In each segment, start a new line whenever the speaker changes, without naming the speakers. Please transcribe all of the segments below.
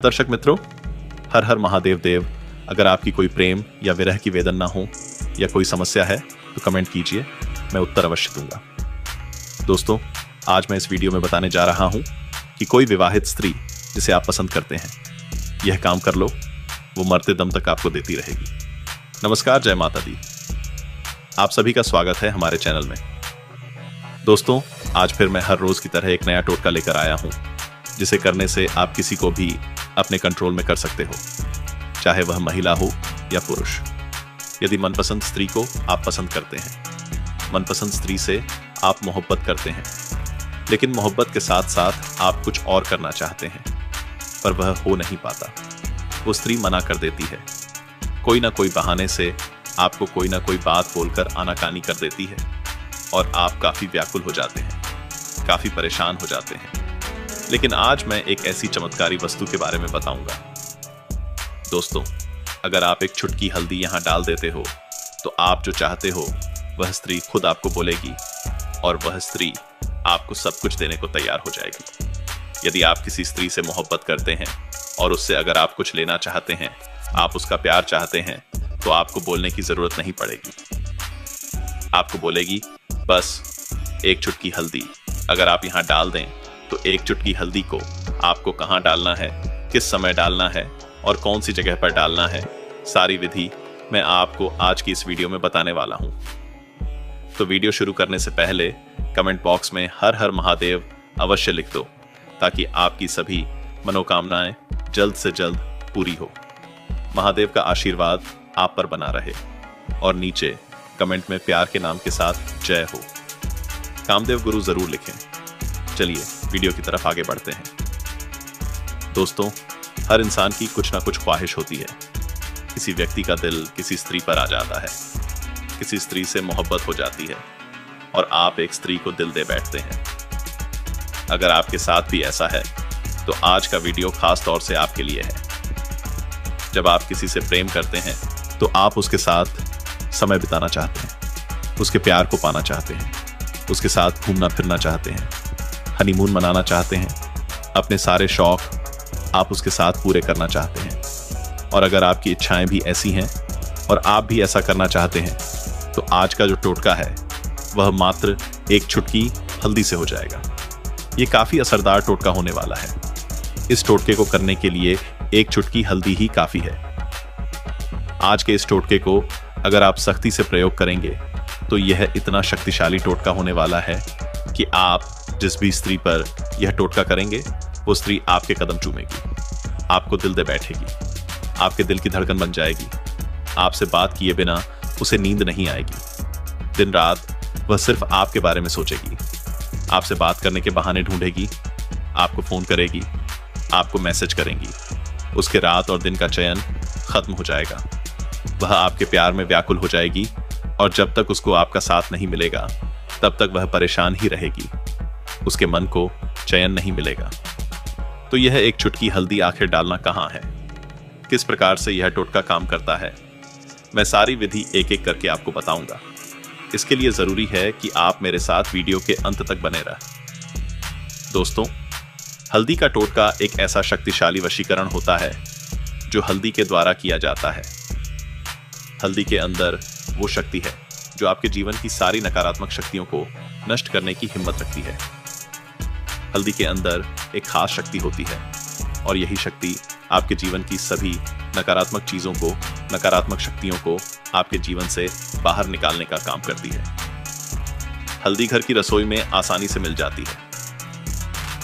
दर्शक मित्रों, हर हर महादेव देव। अगर आपकी कोई प्रेम या विरह की वेदना हो या कोई समस्या है तो कमेंट कीजिए, मैं उत्तर अवश्य दूंगा। दोस्तों, आज मैं इस वीडियो में बताने जा रहा हूं कि कोई विवाहित स्त्री जिसे आप पसंद करते हैं, यह काम कर लो, वो मरते दम तक आपको देती रहेगी। नमस्कार, जय माता दी। आप सभी का स्वागत है हमारे चैनल में। दोस्तों, आज फिर मैं हर रोज की तरह एक नया टोटका लेकर आया हूं, जिसे करने से आप किसी को भी अपने कंट्रोल में कर सकते हो, चाहे वह महिला हो या पुरुष। यदि मनपसंद स्त्री को आप पसंद करते हैं, मनपसंद स्त्री से आप मोहब्बत करते हैं, लेकिन मोहब्बत के साथ साथ आप कुछ और करना चाहते हैं, पर वह हो नहीं पाता, वो स्त्री मना कर देती है। कोई ना कोई बहाने से आपको कोई ना कोई बात बोलकर आनाकानी कर देती है और आप काफी व्याकुल हो जाते हैं, काफी परेशान हो जाते हैं। लेकिन आज मैं एक ऐसी चमत्कारी वस्तु के बारे में बताऊंगा। दोस्तों, अगर आप एक चुटकी हल्दी यहां डाल देते हो तो आप जो चाहते हो वह स्त्री खुद आपको बोलेगी और वह स्त्री आपको सब कुछ देने को तैयार हो जाएगी। यदि आप किसी स्त्री से मोहब्बत करते हैं और उससे अगर आप कुछ लेना चाहते हैं, आप उसका प्यार चाहते हैं, तो आपको बोलने की जरूरत नहीं पड़ेगी। आपको बोलेगी, बस एक चुटकी हल्दी अगर आप यहां डाल दें तो एक चुटकी हल्दी को आपको कहां डालना है, किस समय डालना है और कौन सी जगह पर डालना है, सारी विधि मैं आपको आज की इस वीडियो में बताने वाला हूं। तो वीडियो शुरू करने से पहले कमेंट बॉक्स में हर हर महादेव अवश्य लिख दो, ताकि आपकी सभी मनोकामनाएं जल्द से जल्द पूरी हो। महादेव का आशीर्वाद आप पर बना रहे और नीचे कमेंट में प्यार के नाम के साथ जय हो। कामदेव गुरु जरूर लिखें। चलिए वीडियो की तरफ आगे बढ़ते हैं। दोस्तों, हर इंसान की कुछ ना कुछ ख्वाहिश होती है। किसी व्यक्ति का दिल किसी स्त्री पर आ जाता है, किसी स्त्री से मोहब्बत हो जाती है और आप एक स्त्री को दिल दे बैठते हैं। अगर आपके साथ भी ऐसा है तो आज का वीडियो खास तौर से आपके लिए है। जब आप किसी से प्रेम करते हैं तो आप उसके साथ समय बिताना चाहते हैं, उसके प्यार को पाना चाहते हैं, उसके साथ घूमना फिरना चाहते हैं, हनीमून मनाना चाहते हैं, अपने सारे शौक आप उसके साथ पूरे करना चाहते हैं। और अगर आपकी इच्छाएं भी ऐसी हैं और आप भी ऐसा करना चाहते हैं तो आज का जो टोटका है वह मात्र एक चुटकी हल्दी से हो जाएगा। ये काफी असरदार टोटका होने वाला है। इस टोटके को करने के लिए एक चुटकी हल्दी ही काफी है। आज के इस टोटके को अगर आप सख्ती से प्रयोग करेंगे तो यह इतना शक्तिशाली टोटका होने वाला है कि आप जिस भी स्त्री पर यह टोटका करेंगे वो स्त्री आपके कदम चूमेगी, आपको दिल दे बैठेगी, आपके दिल की धड़कन बन जाएगी। आपसे बात किए बिना उसे नींद नहीं आएगी। दिन रात वह सिर्फ आपके बारे में सोचेगी, आपसे बात करने के बहाने ढूंढेगी, आपको फोन करेगी, आपको मैसेज करेंगी। उसके रात और दिन का चयन खत्म हो जाएगा। वह आपके प्यार में व्याकुल हो जाएगी और जब तक उसको आपका साथ नहीं मिलेगा तब तक वह परेशान ही रहेगी। उसके मन को चैन नहीं मिलेगा। तो यह एक चुटकी हल्दी आखिर डालना कहां है, किस प्रकार से यह टोटका काम करता है, मैं सारी विधि एक एक करके आपको बताऊंगा। इसके लिए जरूरी है कि आप मेरे साथ वीडियो के अंत तक बने रहें। दोस्तों, हल्दी का टोटका एक ऐसा शक्तिशाली वशीकरण होता है जो हल्दी के द्वारा किया जाता है। हल्दी के अंदर वो शक्ति है जो आपके जीवन की सारी नकारात्मक शक्तियों को नष्ट करने की हिम्मत रखती है। हल्दी के अंदर एक खास शक्ति होती है और यही शक्ति आपके जीवन की सभी नकारात्मक चीजों को, नकारात्मक शक्तियों को आपके जीवन से बाहर निकालने का काम करती है। हल्दी घर की रसोई में आसानी से मिल जाती है।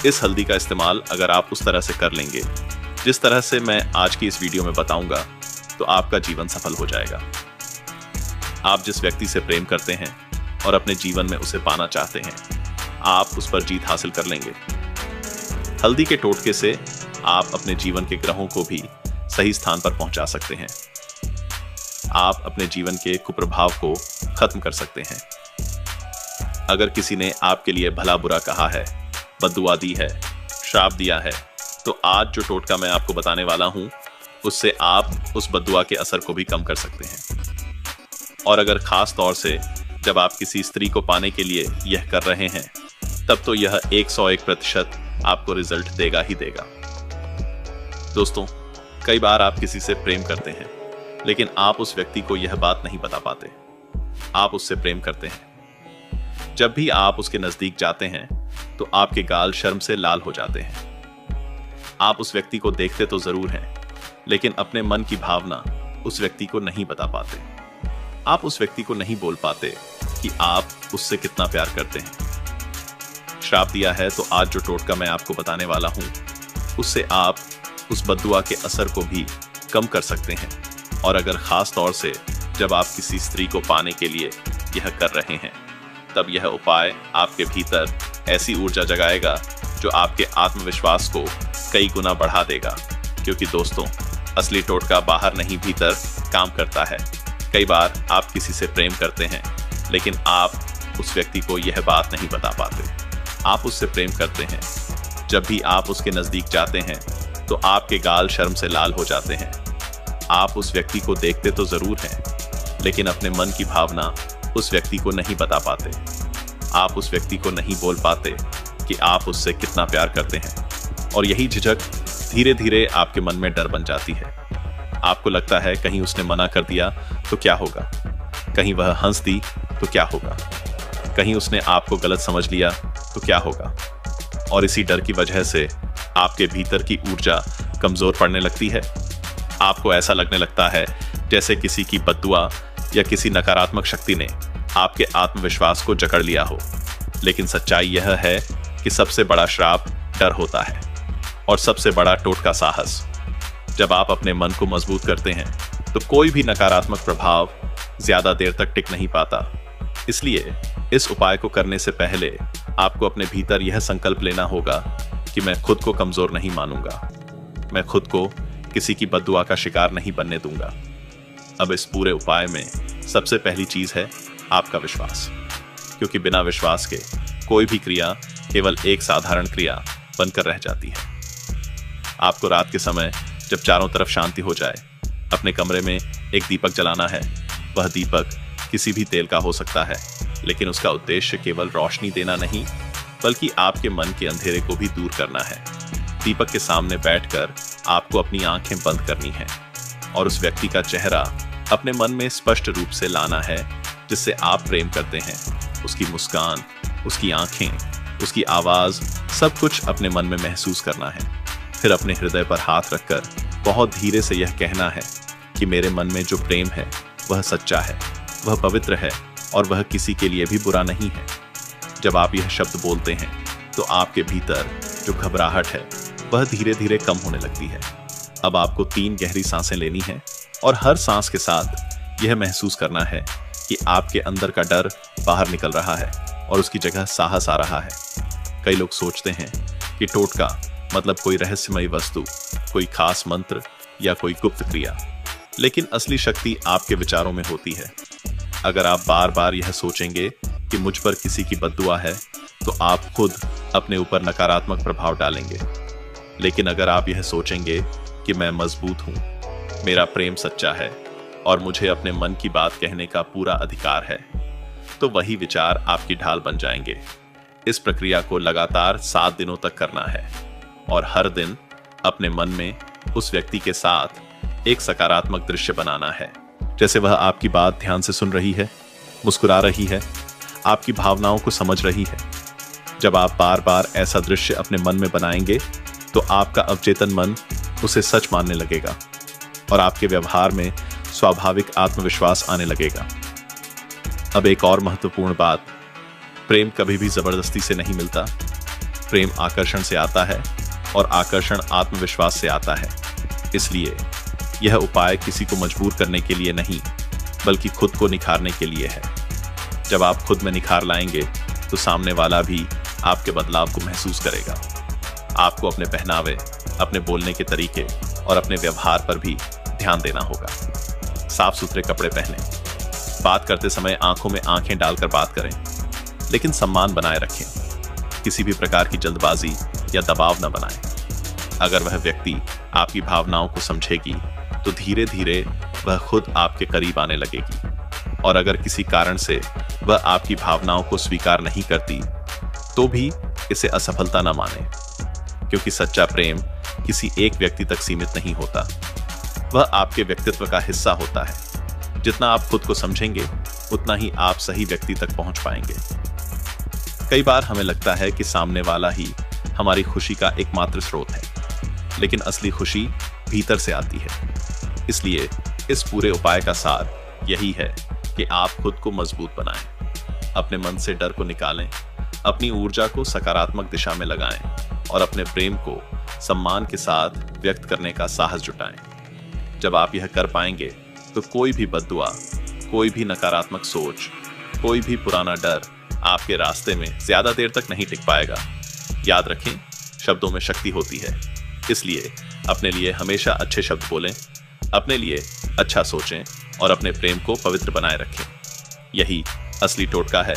इस हल्दी का इस्तेमाल अगर आप उस तरह से कर लेंगे जिस तरह से मैं आज की इस वीडियो में बताऊंगा तो आपका जीवन सफल हो जाएगा। आप जिस व्यक्ति से प्रेम करते हैं और अपने जीवन में उसे पाना चाहते हैं, आप उस पर जीत हासिल कर लेंगे। हल्दी के टोटके से आप अपने जीवन के ग्रहों को भी सही स्थान पर पहुंचा सकते हैं। आप अपने जीवन के कुप्रभाव को खत्म कर सकते हैं। अगर किसी ने आपके लिए भला बुरा कहा है, बद्दुआ दी है, श्राप दिया है, तो आज जो टोटका मैं आपको बताने वाला हूं उससे आप उस बद्दुआ के असर को भी कम कर सकते हैं। और अगर खास तौर से जब आप किसी स्त्री को पाने के लिए यह कर रहे हैं, तब तो यह 101% आपको रिजल्ट देगा ही देगा। दोस्तों, कई बार आप किसी से प्रेम करते हैं, लेकिन आप उस व्यक्ति को यह बात नहीं बता पाते। आप उससे प्रेम करते हैं। जब भी आप उसके नजदीक जाते हैं तो आपके गाल शर्म से लाल हो जाते हैं। आप उस व्यक्ति को देखते तो जरूर हैं, लेकिन अपने मन की भावना उस व्यक्ति को नहीं बता पाते। आप उस व्यक्ति को नहीं बोल पाते कि आप उससे कितना प्यार करते हैं। श्राप दिया है तो आज जो टोटका मैं आपको बताने वाला हूं, उससे आप उस बद्दुआ के असर को भी कम कर सकते हैं। और अगर खास तौर से जब आप किसी स्त्री को पाने के लिए यह कर रहे हैं, तब यह उपाय आपके भीतर ऐसी ऊर्जा जगाएगा जो आपके आत्मविश्वास को कई गुना बढ़ा देगा। क्योंकि दोस्तों, असली टोटका बाहर नहीं भीतर काम करता है। कई बार आप किसी से प्रेम करते हैं, लेकिन आप उस व्यक्ति को यह बात नहीं बता पाते। आप उससे प्रेम करते हैं। जब भी आप उसके नजदीक जाते हैं तो आपके गाल शर्म से लाल हो जाते हैं। आप उस व्यक्ति को देखते तो जरूर हैं, लेकिन अपने मन की भावना उस व्यक्ति को नहीं बता पाते। आप उस व्यक्ति को नहीं बोल पाते कि आप उससे कितना प्यार करते हैं। और यही झिझक धीरे धीरे आपके मन में डर बन जाती है। आपको लगता है कहीं उसने मना कर दिया तो क्या होगा, कहीं वह हंस दी तो क्या होगा, कहीं उसने आपको गलत समझ लिया तो क्या होगा। और इसी डर की वजह से आपके भीतर की ऊर्जा कमजोर पड़ने लगती है। आपको ऐसा लगने लगता है जैसे किसी की बद्दुआ या किसी नकारात्मक शक्ति ने आपके आत्मविश्वास को जकड़ लिया हो। लेकिन सच्चाई यह है कि सबसे बड़ा श्राप डर होता है और सबसे बड़ा टोटका साहस। जब आप अपने मन को मजबूत करते हैं तो कोई भी नकारात्मक प्रभाव ज्यादा देर तक टिक नहीं पाता। इसलिए इस उपाय को करने से पहले आपको अपने भीतर यह संकल्प लेना होगा कि मैं खुद को कमजोर नहीं मानूंगा। मैं खुद को किसी की बद्दुआ का शिकार नहीं बनने दूंगा। अब इस पूरे उपाय में सबसे पहली चीज है आपका विश्वास, क्योंकि बिना विश्वास के कोई भी क्रिया केवल एक साधारण क्रिया बनकर रह जाती है। आपको रात के समय जब चारों तरफ शांति हो जाए, अपने कमरे में एक दीपक जलाना है। वह दीपक किसी भी तेल का हो सकता है, लेकिन उसका उद्देश्य केवल रोशनी देना नहीं, बल्कि आपके मन के अंधेरे को भी दूर करना है। दीपक के सामने बैठकर आपको अपनी आंखें बंद करनी है और उस व्यक्ति का चेहरा अपने मन में स्पष्ट रूप से लाना है जिससे आप प्रेम करते हैं। उसकी मुस्कान, उसकी आंखें, उसकी आवाज, सब कुछ अपने मन में महसूस करना है। फिर अपने हृदय पर हाथ रखकर बहुत धीरे से यह कहना है कि मेरे मन में जो प्रेम है वह सच्चा है, वह पवित्र है और वह किसी के लिए भी बुरा नहीं है। जब आप यह शब्द बोलते हैं तो आपके भीतर जो घबराहट है वह धीरे धीरे कम होने लगती है। अब आपको 3 गहरी सांसें लेनी है और हर सांस के साथ यह महसूस करना है कि आपके अंदर का डर बाहर निकल रहा है और उसकी जगह साहस आ रहा है। कई लोग सोचते हैं कि टोटका मतलब कोई रहस्यमयी वस्तु, कोई खास मंत्र या कोई गुप्त क्रिया, लेकिन असली शक्ति आपके विचारों में होती है। अगर आप बार बार यह सोचेंगे कि मुझ पर किसी की बद्दुआ है, तो आप खुद अपने ऊपर नकारात्मक प्रभाव डालेंगे। लेकिन अगर आप यह सोचेंगे कि मैं मजबूत हूं, मेरा प्रेम सच्चा है और मुझे अपने मन की बात कहने का पूरा अधिकार है, तो वही विचार आपकी ढाल बन जाएंगे। इस प्रक्रिया को लगातार 7 दिनों तक करना है और हर दिन अपने मन में उस व्यक्ति के साथ एक सकारात्मक दृश्य बनाना है, जैसे वह आपकी बात ध्यान से सुन रही है, मुस्कुरा रही है, आपकी भावनाओं को समझ रही है। जब आप बार बार ऐसा दृश्य अपने मन में बनाएंगे तो आपका अवचेतन मन उसे सच मानने लगेगा और आपके व्यवहार में स्वाभाविक आत्मविश्वास आने लगेगा। अब एक और महत्वपूर्ण बात, प्रेम कभी भी जबरदस्ती से नहीं मिलता। प्रेम आकर्षण से आता है और आकर्षण आत्मविश्वास से आता है। इसलिए यह उपाय किसी को मजबूर करने के लिए नहीं, बल्कि खुद को निखारने के लिए है। जब आप खुद में निखार लाएंगे तो सामने वाला भी आपके बदलाव को महसूस करेगा। आपको अपने पहनावे, अपने बोलने के तरीके और अपने व्यवहार पर भी ध्यान देना होगा। साफ सुथरे कपड़े पहनें, बात करते समय आंखों में आंखें डालकर बात करें, लेकिन सम्मान बनाए रखें। किसी भी प्रकार की जल्दबाजी या दबाव न बनाएं। अगर वह व्यक्ति आपकी भावनाओं को समझेगी तो धीरे धीरे वह खुद आपके करीब आने लगेगी। और अगर किसी कारण से वह आपकी भावनाओं को स्वीकार नहीं करती तो भी इसे असफलता न माने, क्योंकि सच्चा प्रेम किसी एक व्यक्ति तक सीमित नहीं होता, वह आपके व्यक्तित्व का हिस्सा होता है। जितना आप खुद को समझेंगे उतना ही आप सही व्यक्ति तक पहुंच पाएंगे। कई बार हमें लगता है कि सामने वाला ही हमारी खुशी का एकमात्र स्रोत है, लेकिन असली खुशी भीतर से आती है। इसलिए इस पूरे उपाय का सार यही है कि आप खुद को मजबूत बनाएं, अपने मन से डर को निकालें, अपनी ऊर्जा को सकारात्मक दिशा में लगाएं और अपने प्रेम को सम्मान के साथ व्यक्त करने का साहस जुटाएं। जब आप यह कर पाएंगे तो कोई भी बद्दुआ, कोई भी नकारात्मक सोच, कोई भी पुराना डर आपके रास्ते में ज्यादा देर तक नहीं टिक पाएगा। याद रखें, शब्दों में शक्ति होती है, इसलिए अपने लिए हमेशा अच्छे शब्द बोलें, अपने लिए अच्छा सोचें और अपने प्रेम को पवित्र बनाए रखें। यही असली टोटका है,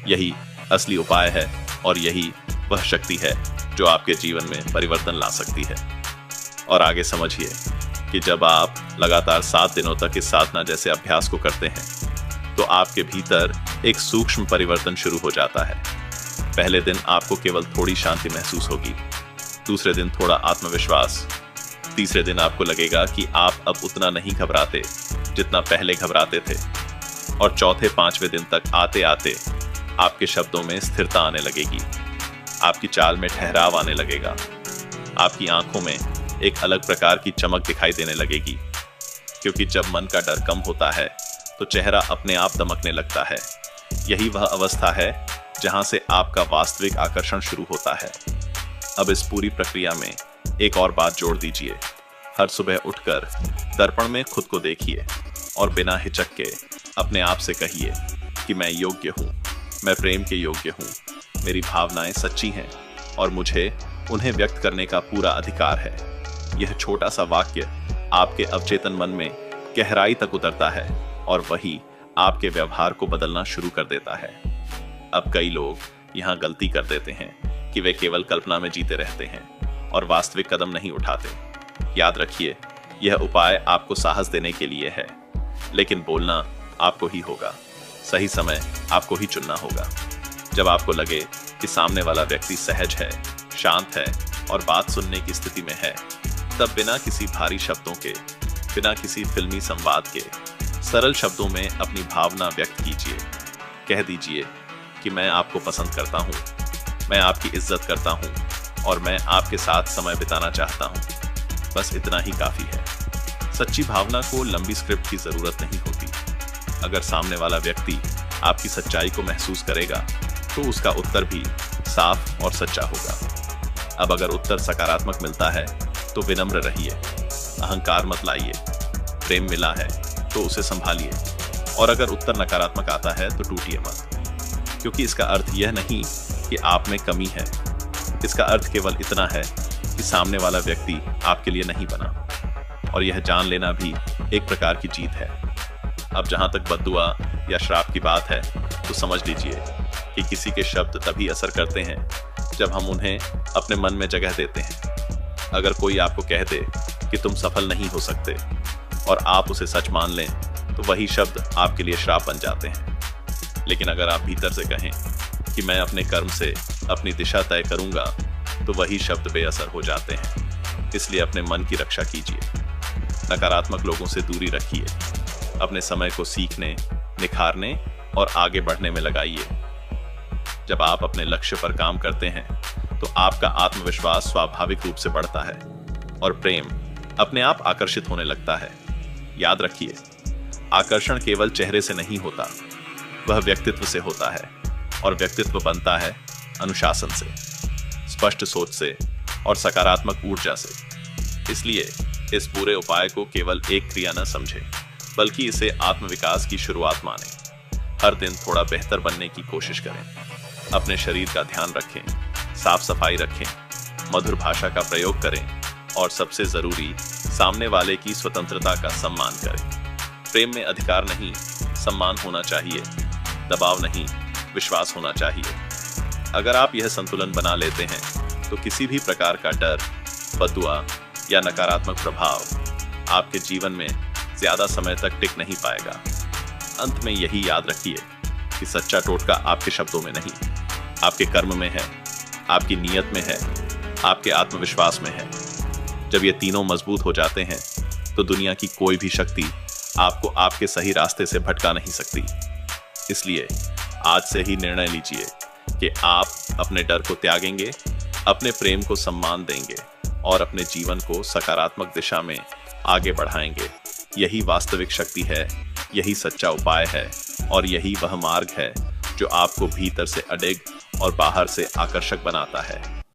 यही असली उपाय है और यही वह शक्ति है जो आपके जीवन में परिवर्तन ला सकती है। और आगे समझिए कि जब आप लगातार 7 दिनों तक इस साधना जैसे अभ्यास को करते हैं तो आपके भीतर एक सूक्ष्म परिवर्तन शुरू हो जाता है। पहले दिन आपको केवल थोड़ी शांति महसूस होगी, दूसरे दिन थोड़ा आत्मविश्वास, तीसरे दिन आपको लगेगा कि आप अब उतना नहीं घबराते जितना पहले घबराते थे, और चौथे 5वें दिन तक आते आते आपके शब्दों में स्थिरता आने लगेगी, आपकी चाल में ठहराव आने लगेगा, आपकी आंखों में एक अलग प्रकार की चमक दिखाई देने लगेगी, क्योंकि जब मन का डर कम होता है तो चेहरा अपने आप दमकने लगता है। यही वह अवस्था है जहां से आपका वास्तविक आकर्षण शुरू होता है। अब इस पूरी प्रक्रिया में एक और बात जोड़ दीजिए। हर सुबह उठकर दर्पण में खुद को देखिए और बिना हिचक के अपने आप से कहिए कि मैं योग्य हूँ, मैं प्रेम के योग्य हूँ, मेरी भावनाएं सच्ची हैं और मुझे उन्हें व्यक्त करने का पूरा अधिकार है। यह छोटा सा वाक्य आपके अवचेतन मन में गहराई तक उतरता है और वही आपके व्यवहार को बदलना शुरू कर देता है। अब कई लोग यहाँ गलती कर देते हैं कि वे केवल कल्पना में जीते रहते हैं और वास्तविक कदम नहीं उठाते। याद रखिए, यह उपाय आपको साहस देने के लिए है, लेकिन बोलना आपको ही होगा। सही समय आपको ही चुनना होगा। जब आपको लगे कि सामने वाला व्यक्ति सहज है, शांत है और बात सुनने की स्थिति में है, तब बिना किसी भारी शब्दों के, बिना किसी फिल्मी संवाद के, सरल शब्दों में अपनी भावना व्यक्त कीजिए। कह दीजिए कि मैं आपको पसंद करता हूँ, मैं आपकी इज्जत करता हूँ और मैं आपके साथ समय बिताना चाहता हूँ। बस इतना ही काफी है। सच्ची भावना को लंबी स्क्रिप्ट की जरूरत नहीं होती। अगर सामने वाला व्यक्ति आपकी सच्चाई को महसूस करेगा तो उसका उत्तर भी साफ और सच्चा होगा। अब अगर उत्तर सकारात्मक मिलता है तो विनम्र रहिए, अहंकार मत लाइए। प्रेम मिला है तो उसे संभालिए, और अगर उत्तर नकारात्मक आता है तो टूटिए मत, क्योंकि इसका अर्थ यह नहीं कि आप में कमी है। इसका अर्थ केवल इतना है कि सामने वाला व्यक्ति आपके लिए नहीं बना, और यह जान लेना भी एक प्रकार की जीत है। अब जहां तक बद्दुआ या श्राप की बात है तो समझ लीजिए कि किसी के शब्द तभी असर करते हैं जब हम उन्हें अपने मन में जगह देते हैं। अगर कोई आपको कह दे कि तुम सफल नहीं हो सकते और आप उसे सच मान लें तो वही शब्द आपके लिए श्राप बन जाते हैं। लेकिन अगर आप भीतर से कहें कि मैं अपने कर्म से अपनी दिशा तय करूंगा तो वही शब्द बेअसर हो जाते हैं। इसलिए अपने मन की रक्षा कीजिए, नकारात्मक लोगों से दूरी रखिए, अपने समय को सीखने, निखारने और आगे बढ़ने में लगाइए। जब आप अपने लक्ष्य पर काम करते हैं तो आपका आत्मविश्वास स्वाभाविक रूप से बढ़ता है और प्रेम अपने आप आकर्षित होने लगता है। याद रखिए, आकर्षण केवल चेहरे से नहीं होता, वह व्यक्तित्व से होता है, और व्यक्तित्व बनता है अनुशासन से, स्पष्ट सोच से और सकारात्मक ऊर्जा से। इसलिए इस पूरे उपाय को केवल एक क्रिया न समझें, बल्कि इसे आत्मविकास की शुरुआत मानें। हर दिन थोड़ा बेहतर बनने की कोशिश करें, अपने शरीर का ध्यान रखें, साफ सफाई रखें, मधुर भाषा का प्रयोग करें और सबसे जरूरी, सामने वाले की स्वतंत्रता का सम्मान करें। प्रेम में अधिकार नहीं, सम्मान होना चाहिए, दबाव नहीं, विश्वास होना चाहिए। अगर आप यह संतुलन बना लेते हैं तो किसी भी प्रकार का डर, बद्दुआ या नकारात्मक प्रभाव आपके जीवन में ज्यादा समय तक टिक नहीं पाएगा। अंत में यही याद रखिए कि सच्चा टोटका आपके शब्दों में नहीं, आपके कर्म में है, आपकी नीयत में है, आपके आत्मविश्वास में है। जब ये तीनों मजबूत हो जाते हैं तो दुनिया की कोई भी शक्ति आपको आपके सही रास्ते से भटका नहीं सकती। इसलिए आज से ही निर्णय लीजिए कि आप अपने डर को त्यागेंगे, अपने प्रेम को सम्मान देंगे और अपने जीवन को सकारात्मक दिशा में आगे बढ़ाएंगे। यही वास्तविक शक्ति है, यही सच्चा उपाय है और यही वह मार्ग है जो आपको भीतर से अडिग और बाहर से आकर्षक बनाता है।